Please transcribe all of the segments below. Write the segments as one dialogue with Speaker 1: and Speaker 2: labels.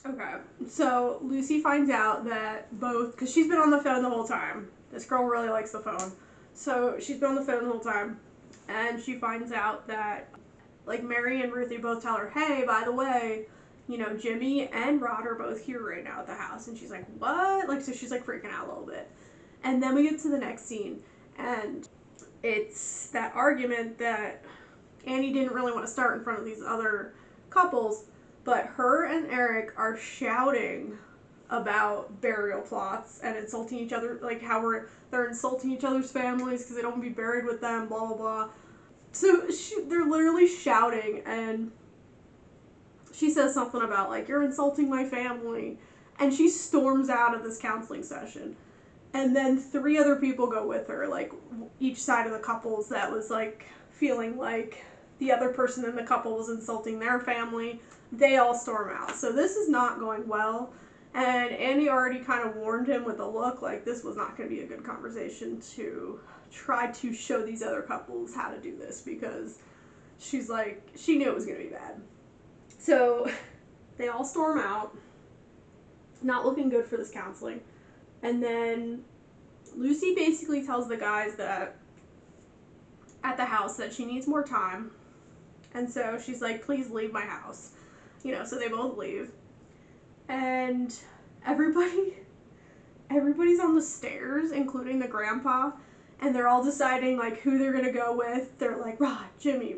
Speaker 1: Okay, so Lucy finds out that both, because she's been on the phone the whole time. This girl really likes the phone. So she's been on the phone the whole time, and she finds out that, like, Mary and Ruthie both tell her, hey, by the way, Jimmy and Rod are both here right now at the house. And she's like, what? Like, so she's, like, freaking out a little bit. And then we get to the next scene, and it's that argument that Annie didn't really want to start in front of these other couples, but her and Eric are shouting about burial plots and insulting each other, like how they're insulting each other's families because they don't want to be buried with them, blah blah blah. So they're literally shouting, and she says something about like, you're insulting my family, and she storms out of this counseling session. And then 3 other people go with her, like each side of the couples that was like feeling like the other person in the couple was insulting their family. They all storm out. So this is not going well. And Annie already kind of warned him with a look like this was not going to be a good conversation to try to show these other couples how to do this, because she's like, she knew it was going to be bad. So they all storm out. Not looking good for this counseling. And then Lucy basically tells the guys that at the house that she needs more time. And so she's like, please leave my house. So they both leave. And everybody's on the stairs, including the grandpa, and they're all deciding like who they're gonna go with. They're like, Rod, Jimmy,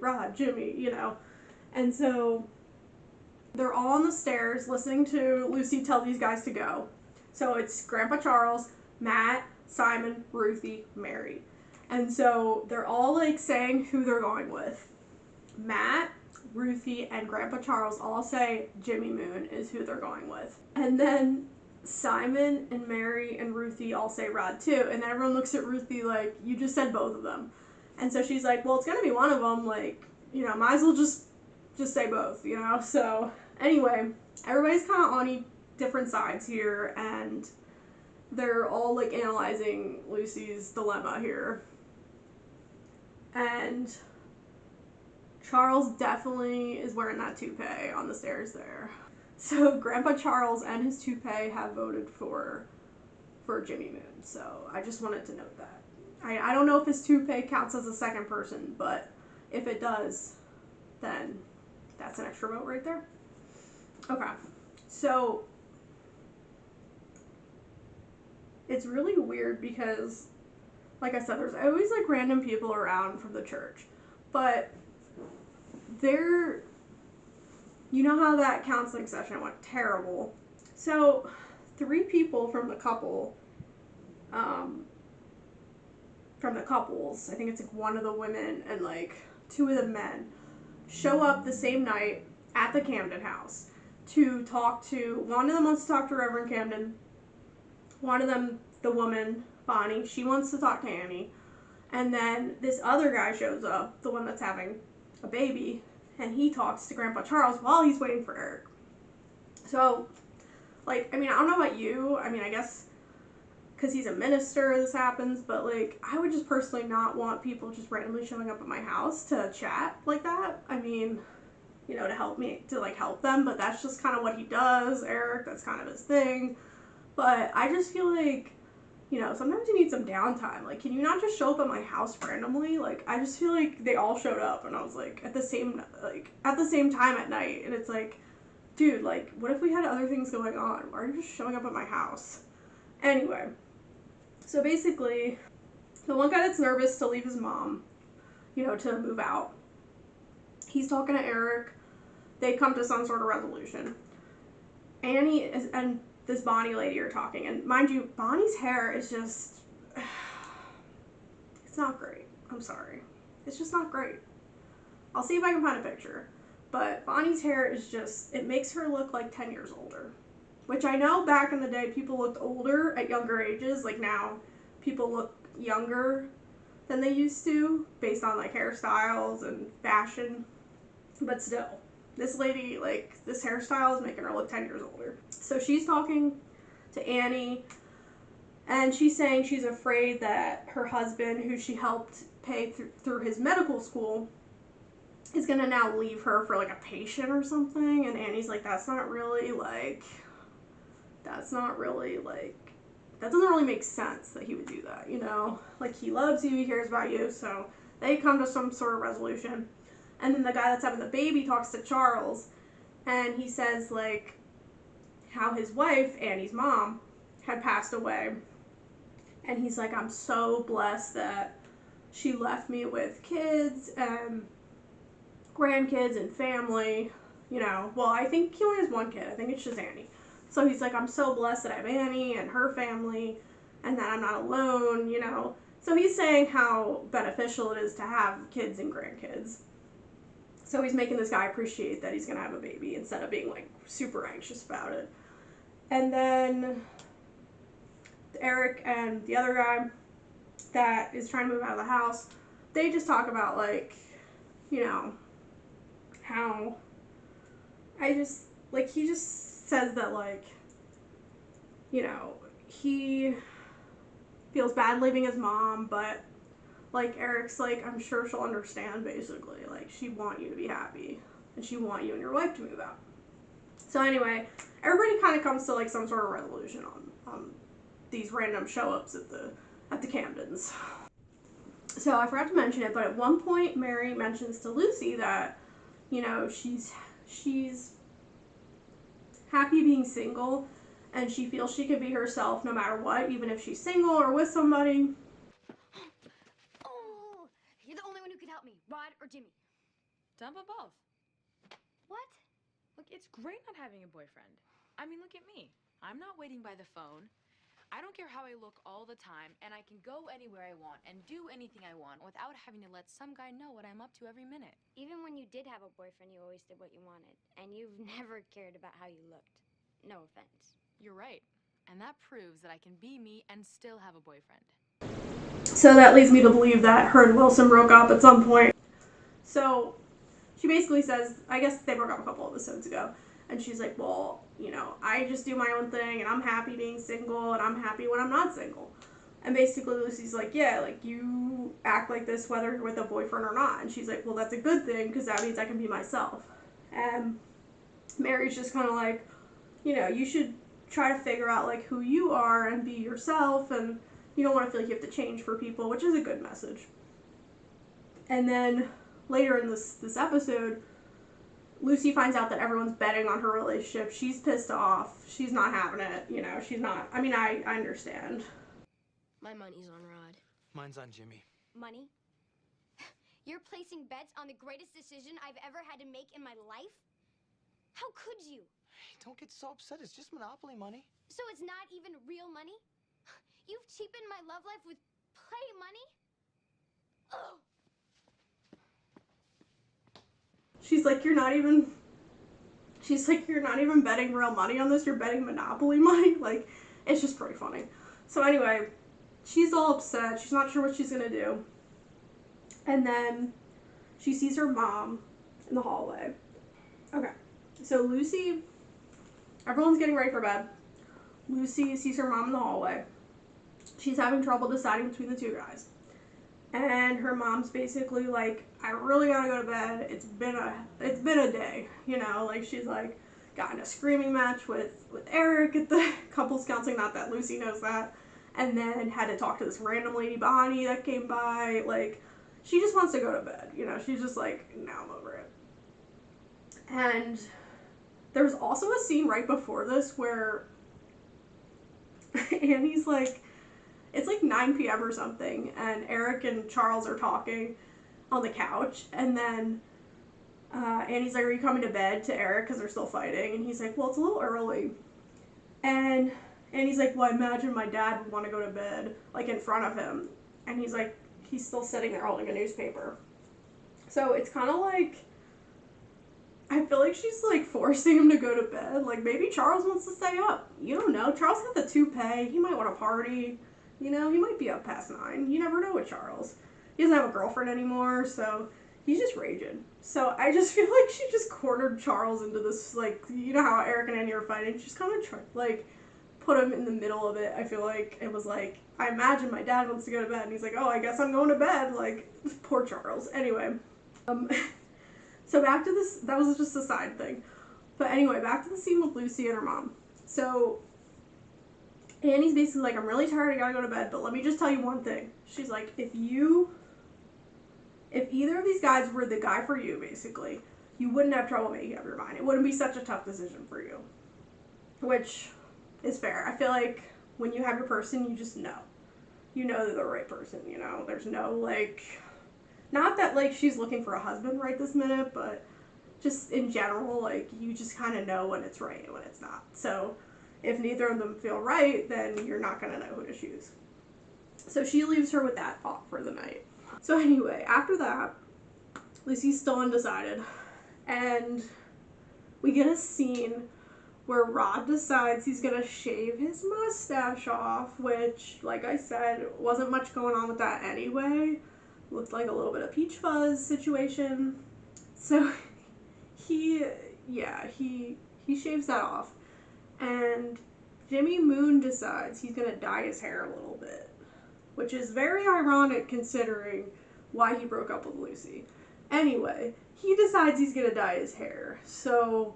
Speaker 1: And so they're all on the stairs listening to Lucy tell these guys to go. So it's Grandpa Charles, Matt, Simon, Ruthie, Mary. And so they're all like saying who they're going with. Matt, Ruthie, and Grandpa Charles all say Jimmy Moon is who they're going with. And then Simon and Mary and Ruthie all say Rod too. And then everyone looks at Ruthie like, you just said both of them. And so she's like, well, it's gonna be one of them. Like, might as well just say both, So anyway, everybody's kind of on different sides here, and they're all like analyzing Lucy's dilemma here. And Charles definitely is wearing that toupee on the stairs there. So Grandpa Charles and his toupee have voted for Jimmy Moon. So I just wanted to note that. I don't know if his toupee counts as a second person, but if it does, then that's an extra vote right there. Okay, so it's really weird because, like I said, there's always like random people around from the church, but how that counseling session went terrible. So 3 people from the couple, from the couples, I think it's like one of the women and like 2 of the men, show up the same night at the Camden house to talk to, one of them wants to talk to Reverend Camden, one of them, the woman, Bonnie, she wants to talk to Annie, and then this other guy shows up, the one that's having a baby, and he talks to Grandpa Charles while he's waiting for Eric. So, like, I don't know about you, I guess because he's a minister this happens, but like, I would just personally not want people just randomly showing up at my house to chat like that. To help me, to like help them, but that's just kind of what he does, Eric, that's kind of his thing. But I just feel like, sometimes you need some downtime. Like, can you not just show up at my house randomly? Like, I just feel like they all showed up, and I was like, at the same time at night, and it's like, dude, like, what if we had other things going on? Why are you just showing up at my house? Anyway, so basically, the one guy that's nervous to leave his mom, to move out, he's talking to Eric. They come to some sort of resolution. Annie and this Bonnie lady are talking, and mind you, Bonnie's hair is just, it's not great. I'm sorry. It's just not great. I'll see if I can find a picture. But Bonnie's hair is just, it makes her look like 10 years older. Which I know back in the day people looked older at younger ages. Like now, people look younger than they used to based on like hairstyles and fashion. But still, this lady, like, this hairstyle is making her look 10 years older. So she's talking to Annie, and she's saying she's afraid that her husband, who she helped pay through his medical school, is gonna now leave her for like a patient or something. And Annie's like, that's not really like, that doesn't really make sense that he would do that, you know? Like, he loves you, he cares about you, so they come to some sort of resolution. And then the guy that's having the baby talks to Charles, and he says, like, how his wife, Annie's mom, had passed away. And he's like, I'm so blessed that she left me with kids and grandkids and family, you know. Well, I think he only has one kid. I think it's just Annie. So he's like, I'm so blessed that I have Annie and her family and that I'm not alone, you know. So he's saying how beneficial it is to have kids and grandkids. So he's making this guy appreciate that he's going to have a baby instead of being like super anxious about it. And then Eric and the other guy that is trying to move out of the house, they just talk about like, you know, how he just says that, like, you know, he feels bad leaving his mom, but like Eric's like, I'm sure she'll understand, basically. Like, she want you to be happy and she want you and your wife to move out. So anyway, everybody kind of comes to like some sort of resolution on these random show ups at the Camdens. So I forgot to mention it, but at one point Mary mentions to Lucy that, you know, she's happy being single and she feels she can be herself no matter what, even if she's single or with somebody.
Speaker 2: Oh, you're the only one who can help me. Rod or Jimmy?
Speaker 3: Dump them both.
Speaker 2: What?
Speaker 3: Look, it's great not having a boyfriend. I mean, look at me. I'm not waiting by the phone. I don't care how I look all the time, and I can go anywhere I want and do anything I want without having to let some guy know what I'm up to every minute.
Speaker 2: Even when you did have a boyfriend, you always did what you wanted. And you've never cared about how you looked. No offense.
Speaker 3: You're right. And that proves that I can be me and still have a boyfriend.
Speaker 1: So that leads me to believe that her and Wilson broke up at some point. So she basically says, I guess they broke up a couple episodes ago, and she's like, well, you know, I just do my own thing, and I'm happy being single, and I'm happy when I'm not single. And basically Lucy's like, yeah, like, you act like this whether you're with a boyfriend or not. And she's like, well, that's a good thing, because that means I can be myself. And Mary's just kind of like, you know, you should try to figure out, like, who you are and be yourself, and you don't want to feel like you have to change for people, which is a good message. And then later in this episode, Lucy finds out that everyone's betting on her relationship. She's pissed off. She's not having it. You know, she's not. I mean, I understand.
Speaker 2: My money's on Rod.
Speaker 4: Mine's on Jimmy.
Speaker 2: Money? You're placing bets on the greatest decision I've ever had to make in my life? How could you?
Speaker 4: Hey, don't get so upset. It's just Monopoly money.
Speaker 2: So it's not even real money? You've cheapened my love life with play money? Ugh.
Speaker 1: She's like, you're not even betting real money on this. You're betting Monopoly money. Like, it's just pretty funny. So anyway, she's all upset. She's not sure what she's gonna do. And then she sees her mom in the hallway. Okay, so Lucy, everyone's getting ready for bed. Lucy sees her mom in the hallway. She's having trouble deciding between the two guys. And her mom's basically like, I really gotta go to bed. It's been a day, you know. Like, she's like got in a screaming match with Eric at the couples counseling. Not that Lucy knows that. And then had to talk to this random lady Bonnie that came by. Like, she just wants to go to bed, you know. She's just like, now I'm over it. And there's also a scene right before this where Annie's like, it's like 9 p.m. or something, and Eric and Charles are talking on the couch, and then Annie's like, are you coming to bed, to Eric, because they're still fighting, and he's like, well, it's a little early. And Annie's like, well, I imagine my dad would want to go to bed, like, in front of him. And he's like, he's still sitting there holding a newspaper. So it's kind of like, I feel like she's like forcing him to go to bed. Like, maybe Charles wants to stay up. You don't know. Charles got the toupee. He might want to party. You know, he might be up past 9. You never know with Charles. He doesn't have a girlfriend anymore, so he's just raging. So I just feel like she just cornered Charles into this, like, you know how Eric and Annie are fighting? She just kind of, like, put him in the middle of it. I feel like it was like, I imagine my dad wants to go to bed, and he's like, oh, I guess I'm going to bed. Like, poor Charles. Anyway, So back to this, that was just a side thing. But anyway, back to the scene with Lucy and her mom. So Annie's basically like, I'm really tired, I gotta go to bed, but let me just tell you one thing. She's like, if either of these guys were the guy for you, basically, you wouldn't have trouble making up your mind. It wouldn't be such a tough decision for you. Which is fair. I feel like when you have your person, you just know. You know they're the right person, you know? There's no, like, not that, like, she's looking for a husband right this minute, but just in general, like, you just kind of know when it's right and when it's not. So if neither of them feel right, then you're not going to know who to choose. So she leaves her with that thought for the night. So anyway, after that, Lucy's still undecided, and we get a scene where Rod decides he's gonna shave his mustache off, which, like I said, wasn't much going on with that anyway. Looked like a little bit of peach fuzz situation. So he shaves that off, and Jimmy Moon decides he's gonna dye his hair a little bit, which is very ironic considering why he broke up with Lucy. Anyway, he decides he's gonna dye his hair, so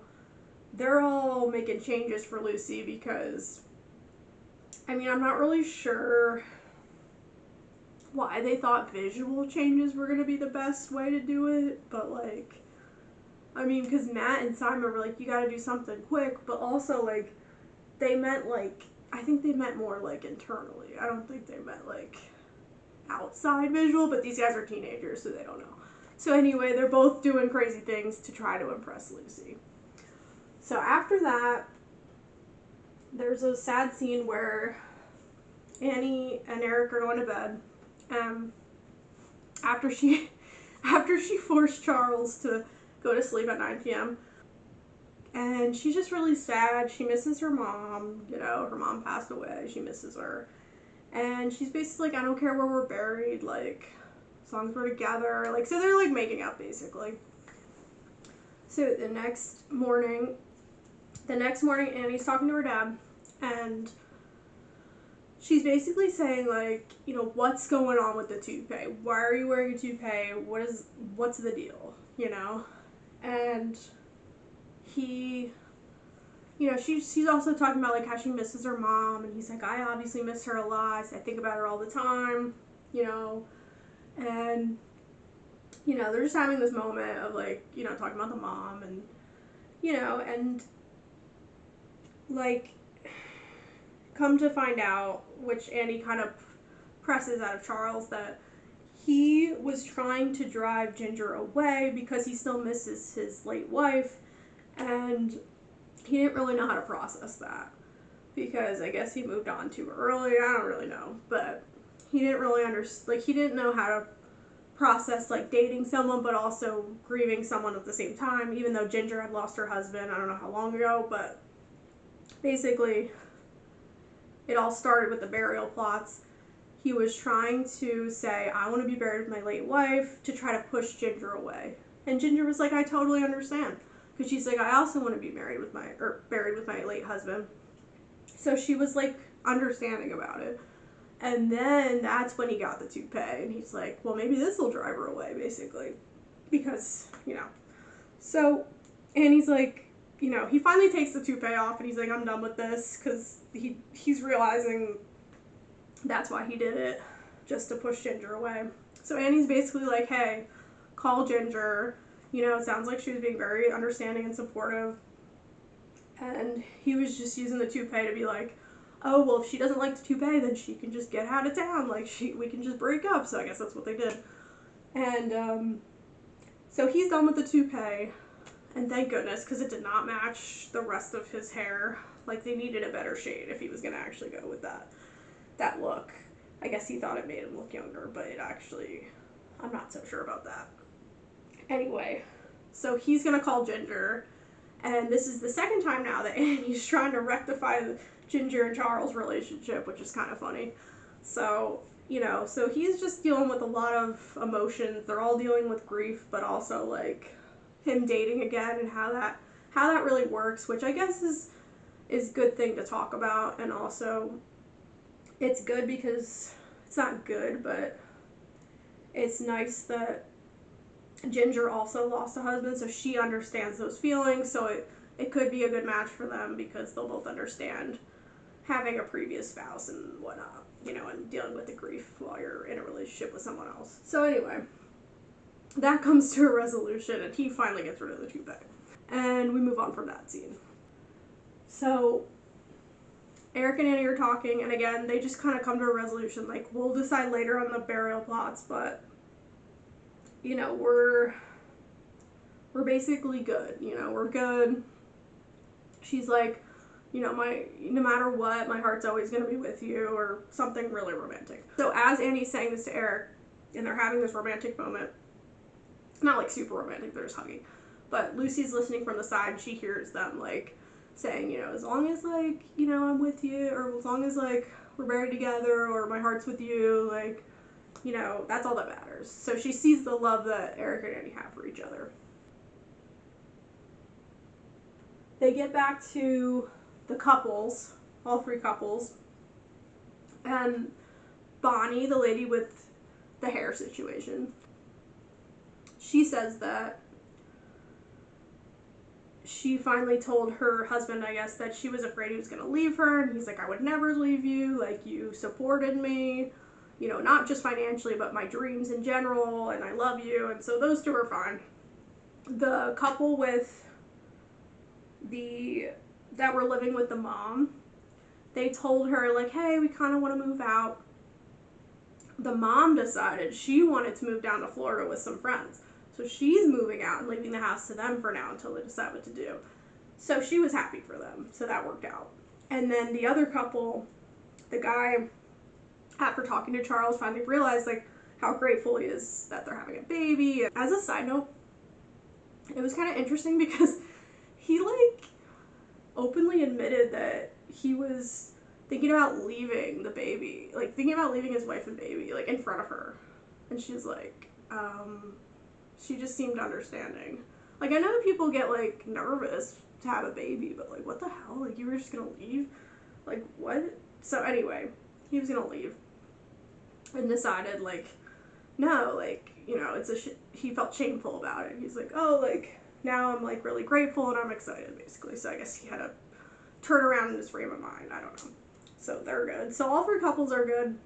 Speaker 1: they're all making changes for Lucy because, I mean, I'm not really sure why they thought visual changes were gonna be the best way to do it, but like, I mean, because Matt and Simon were like, you gotta do something quick, but also like, they meant like, I think they meant more like internally. I don't think they meant like outside visual, but these guys are teenagers, so they don't know. So anyway, they're both doing crazy things to try to impress Lucy. So after that, there's a sad scene where Annie and Eric are going to bed. After she forced Charles to go to sleep at 9 p.m. And she's just really sad. She misses her mom. You know, her mom passed away. She misses her. And she's basically like, I don't care where we're buried. Like, as long as we're together. Like, so they're like making up basically. So the next morning, Annie's talking to her dad, and she's basically saying, like, you know, what's going on with the toupee? Why are you wearing a toupee? What's the deal? You know? And he, you know, she's also talking about, like, how she misses her mom, and he's like, I obviously miss her a lot. I think about her all the time, you know? And, you know, they're just having this moment of, like, you know, talking about the mom, and, you know, and like, come to find out, which Annie kind of presses out of Charles, that he was trying to drive Ginger away because he still misses his late wife, and he didn't really know how to process that because I guess he moved on too early. I don't really know, but he didn't really he didn't know how to process, like, dating someone but also grieving someone at the same time, even though Ginger had lost her husband, I don't know how long ago, but basically, it all started with the burial plots. He was trying to say, I want to be buried with my late wife, to try to push Ginger away. And Ginger was like, I totally understand. Because she's like, I also want to be buried with my late husband. So she was, like, understanding about it. And then that's when he got the toupee. And he's like, well, maybe this will drive her away, basically. Because, you know. So, and he's like, you know, he finally takes the toupee off and he's like, I'm done with this, because he's realizing that's why he did it, just to push Ginger away. So Annie's basically like, hey, call Ginger. You know, it sounds like she was being very understanding and supportive. And he was just using the toupee to be like, oh, well, if she doesn't like the toupee, then she can just get out of town. Like, we can just break up. So I guess that's what they did. And so he's done with the toupee. And thank goodness, because it did not match the rest of his hair. Like, they needed a better shade if he was going to actually go with that look. I guess he thought it made him look younger, but it actually, I'm not so sure about that. Anyway, so he's going to call Ginger, and this is the second time now that Annie's trying to rectify the Ginger and Charles relationship, which is kind of funny. So, you know, so he's just dealing with a lot of emotions. They're all dealing with grief, but also, like, him dating again and how that really works, which I guess is a good thing to talk about. And also, it's good because it's not good, but it's nice that Ginger also lost a husband, so she understands those feelings, so it could be a good match for them because they'll both understand having a previous spouse and whatnot, you know, and dealing with the grief while you're in a relationship with someone else. So anyway, that comes to a resolution, and he finally gets rid of the toupee. And we move on from that scene. So Eric and Annie are talking, and again, they just kind of come to a resolution, like, we'll decide later on the burial plots, but, you know, we're basically good, you know, we're good. She's like, you know, no matter what, my heart's always going to be with you, or something really romantic. So as Annie's saying this to Eric, and they're having this romantic moment, not like super romantic, they're just hugging, but Lucy's listening from the side, she hears them, like, saying, you know, as long as, like, you know, I'm with you, or as long as, like, we're buried together, or my heart's with you, like, you know, that's all that matters. So she sees the love that Eric and Annie have for each other. They get back to the couples, all three couples, and Bonnie, the lady with the hair situation, she says that she finally told her husband, I guess, that she was afraid he was going to leave her, and he's like, I would never leave you, like, you supported me, you know, not just financially, but my dreams in general, and I love you, and so those two are fine. The couple that were living with the mom, they told her, like, hey, we kind of want to move out. The mom decided she wanted to move down to Florida with some friends. So she's moving out and leaving the house to them for now until they decide what to do. So she was happy for them. So that worked out. And then the other couple, the guy, after talking to Charles, finally realized, like, how grateful he is that they're having a baby. As a side note, it was kind of interesting because he, like, openly admitted that he was thinking about leaving the baby, like, thinking about leaving his wife and baby, like, in front of her. And she's like, she just seemed understanding. Like, I know that people get, like, nervous to have a baby, but, like, what the hell? Like, you were just gonna leave? Like, what? So, anyway, he was gonna leave. And decided, like, no, like, you know, he felt shameful about it. He's like, oh, like, now I'm, like, really grateful and I'm excited, basically. So I guess he had to turn around in his frame of mind. I don't know. So they're good. So all three couples are good.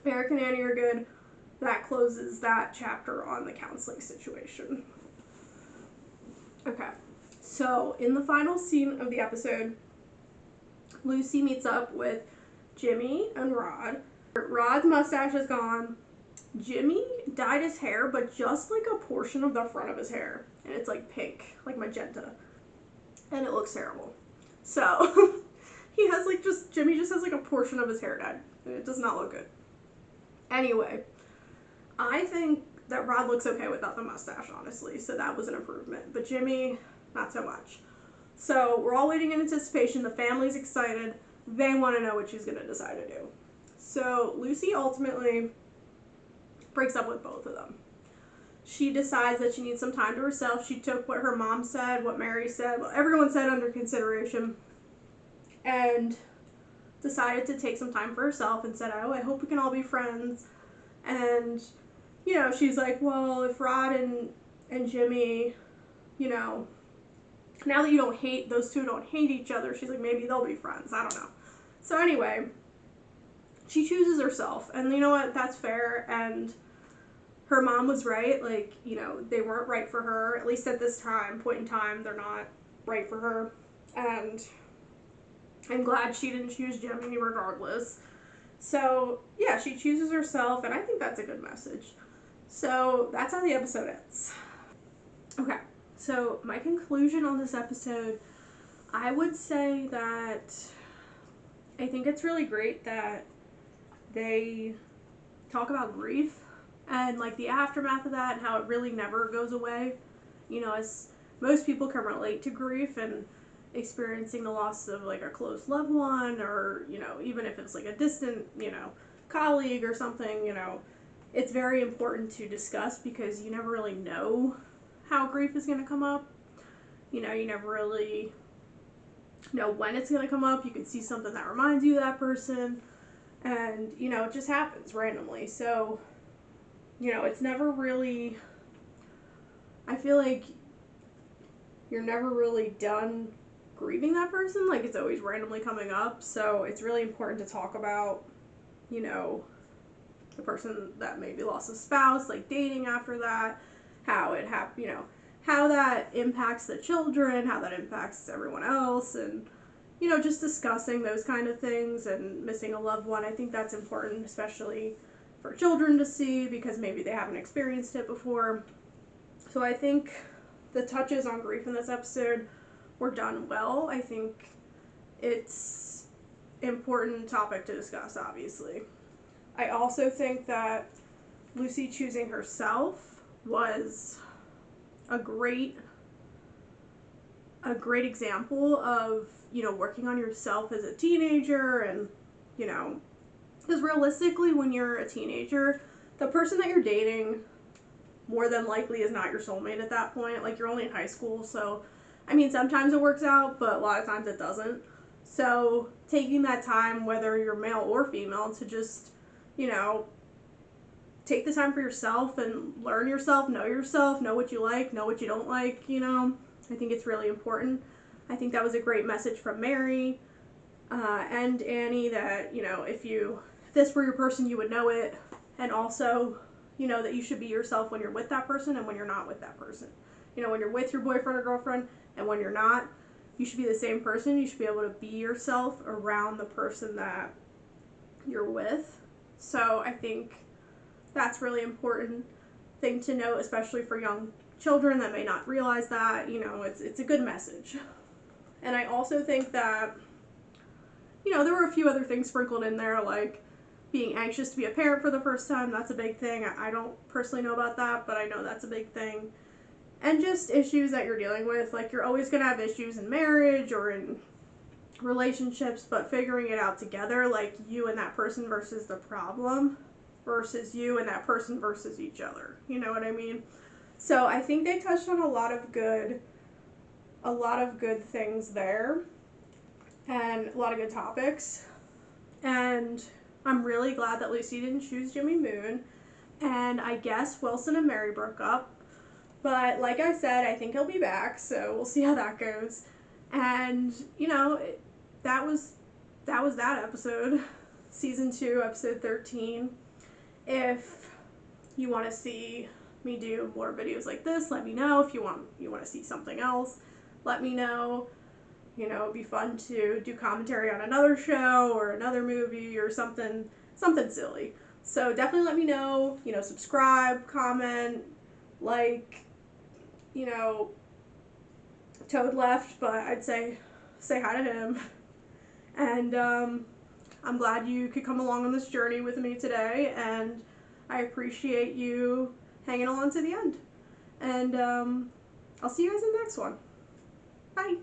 Speaker 1: Eric and Annie are good. That closes that chapter on the counseling situation. Okay. So in the final scene of the episode, Lucy meets up with Jimmy and Rod. Rod's mustache is gone. Jimmy dyed his hair, but just, like, a portion of the front of his hair. And it's, like, pink, like magenta. And it looks terrible. So, Jimmy just has, like, a portion of his hair dyed. And it does not look good. Anyway, I think that Rod looks okay without the mustache, honestly. So that was an improvement. But Jimmy, not so much. So we're all waiting in anticipation. The family's excited. They want to know what she's going to decide to do. So Lucy ultimately breaks up with both of them. She decides that she needs some time to herself. She took what her mom said, what Mary said, what everyone said under consideration, and decided to take some time for herself and said, oh, I hope we can all be friends. And, you know, she's like, well, if Rod and Jimmy, you know, now that those two don't hate each other, she's like, maybe they'll be friends. I don't know. So anyway, she chooses herself, and you know what, that's fair, and her mom was right, like, you know, they weren't right for her, at least at this point in time, they're not right for her, and I'm glad she didn't choose Jimmy regardless. So, yeah, she chooses herself, and I think that's a good message. So, that's how the episode ends. Okay, so my conclusion on this episode, I would say that I think it's really great that they talk about grief and, like, the aftermath of that and how it really never goes away. You know, as most people can relate to grief and experiencing the loss of, like, a close loved one, or, you know, even if it's, like, a distant, you know, colleague or something, you know, it's very important to discuss because you never really know how grief is going to come up. You know, you never really know when it's going to come up. You can see something that reminds you of that person, and, you know, it just happens randomly. So, you know, it's never really I feel like you're never really done grieving that person. Like, it's always randomly coming up. So it's really important to talk about, you know, the person that maybe lost a spouse, like dating after that, how it happened, you know, how that impacts the children, how that impacts everyone else, and, you know, just discussing those kind of things and missing a loved one. I think that's important, especially for children to see because maybe they haven't experienced it before. So I think the touches on grief in this episode were done well. I think it's important topic to discuss, obviously. I also think that Lucy choosing herself was a great example of, you know, working on yourself as a teenager. And, you know, because realistically when you're a teenager, the person that you're dating more than likely is not your soulmate at that point. Like, you're only in high school, so I mean, sometimes it works out, but a lot of times it doesn't. So taking that time, whether you're male or female, to just, you know, take the time for yourself and learn yourself, know what you like, know what you don't like, you know. I think it's really important. I think that was a great message from Mary and Annie that, you know, if this were your person, you would know it. And also, you know, that you should be yourself when you're with that person and when you're not with that person. You know, when you're with your boyfriend or girlfriend and when you're not, you should be the same person. You should be able to be yourself around the person that you're with. So I think that's really important thing to note, especially for young children that may not realize that. You know, it's a good message. And I also think that, you know, there were a few other things sprinkled in there, like being anxious to be a parent for the first time. That's a big thing. I don't personally know about that, but I know that's a big thing. And just issues that you're dealing with. Like, you're always going to have issues in marriage or in relationships, but figuring it out together, like you and that person versus the problem versus you and that person versus each other. You know what I mean? So I think they touched on a lot of good things there and a lot of good topics. And I'm really glad that Lucy didn't choose Jimmy Moon. And I guess Wilson and Mary broke up. But like I said, I think he'll be back, so we'll see how that goes. And, you know, that was that episode. Season 2, episode 13. If you want to see me do more videos like this, let me know. If you want to see something else, let me know. You know, it'd be fun to do commentary on another show or another movie or something silly. So definitely let me know. You know, subscribe, comment, like. You know, Toad left, but I'd say hi to him. And I'm glad you could come along on this journey with me today, and I appreciate you hanging along to the end. And I'll see you guys in the next one. Bye.